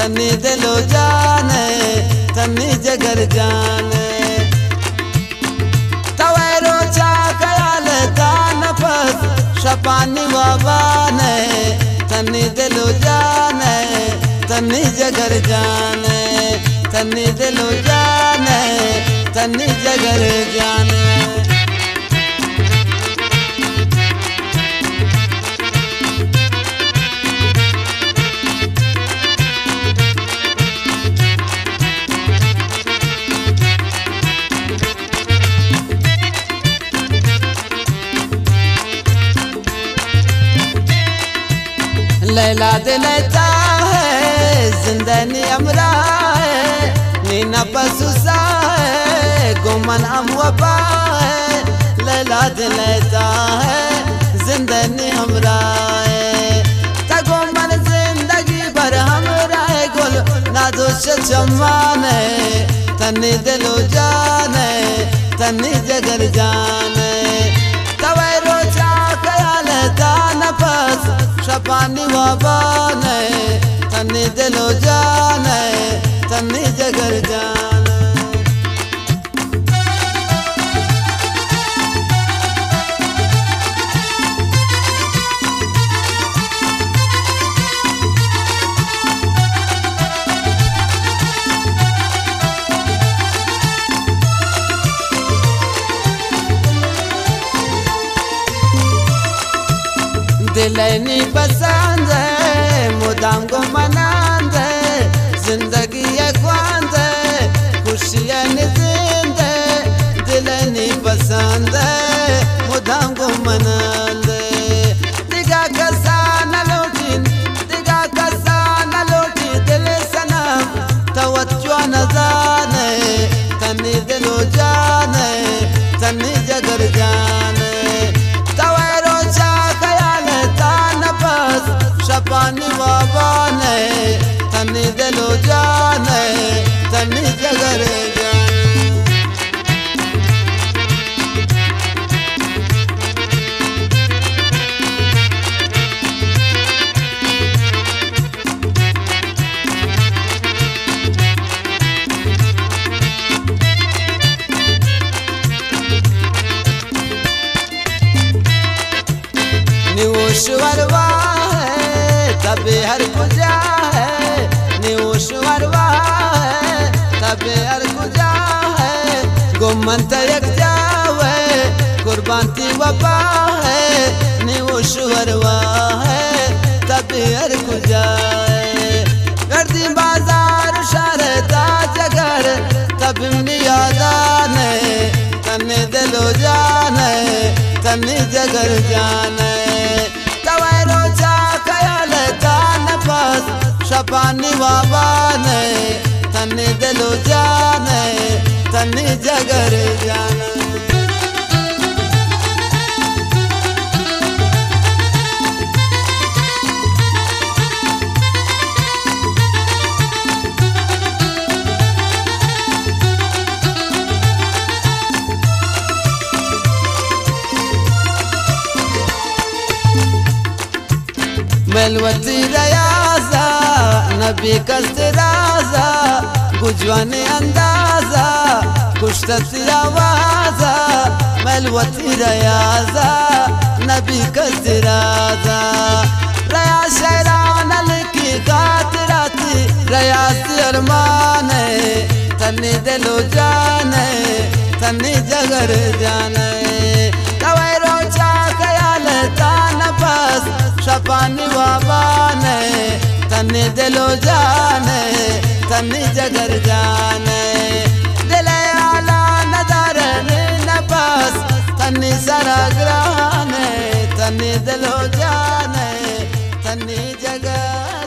तन्नी दिलो जाने तन्नी जगर जाने तवैरो चा कयाल तान पस शपानी वाबाने तन्नी दिलो जाने तन्नी जगर जाने तन्नी दिलो जाने तन्नी जगर जाने लैला दिलता है जिंदनी अमरा है नीना पसुसा है गुमन अमवबा है लैला दिलता है जिंदनी हमरा है तगुमन जिंदगी भर हमरा है गुल नादोश चम्माने तन्नी दिलो जाने तन्नी जगर जाने तवैरो चा कयाल दान पस शपानी वाबाने तन्नी दिलो जाने तन्नी जगर जाने दिलनी पसंद है मुदाम को मनांद है जिंदगी अखवांद है खुशियाँ निजिंद है दिलनी पसंद है मुदाम को मनांद है दिगा कसा न लोटी दिल सनम तवज्जो न जाने तन्नी दिलो जाने तन्नी जगर जाने तवैरो चा शपानी वाबाने तन्नी दिलो जाने तन्नी जगर जाने निवोश्वर तबे हर पूजा है निवोश्वरवा है तबे हर पूजा है गुमंत एक जावे कुर्बानी वफा है निवोश्वरवा है तबे हर पूजा है गर्दी बाजार शारदा जगर तब नियादाने तन्नी दिलो जाने तन्नी जगर जाने तवैरो चा कयाल दान पस शपानी वाबाने तन्नी दिलो जाने तन्नी जगर जाने मेलवती रयाजा नबी कसराजा गुजवाने अंदाजा कुश्तती आवाजा मेलवती रयाजा नबी कसराजा रया शहरान की खातिराती रयासी अरमाने तन्नी दिलो जाने तन्नी जगर जाने तवैरो चा कयाल तान पस शपानी वाबाने तन्नी दिलो जाने तन्नी जगर जाने दिले आला नदार न पास तन्नी सराग्राने तन्नी दिलो जाने तन्नी जगर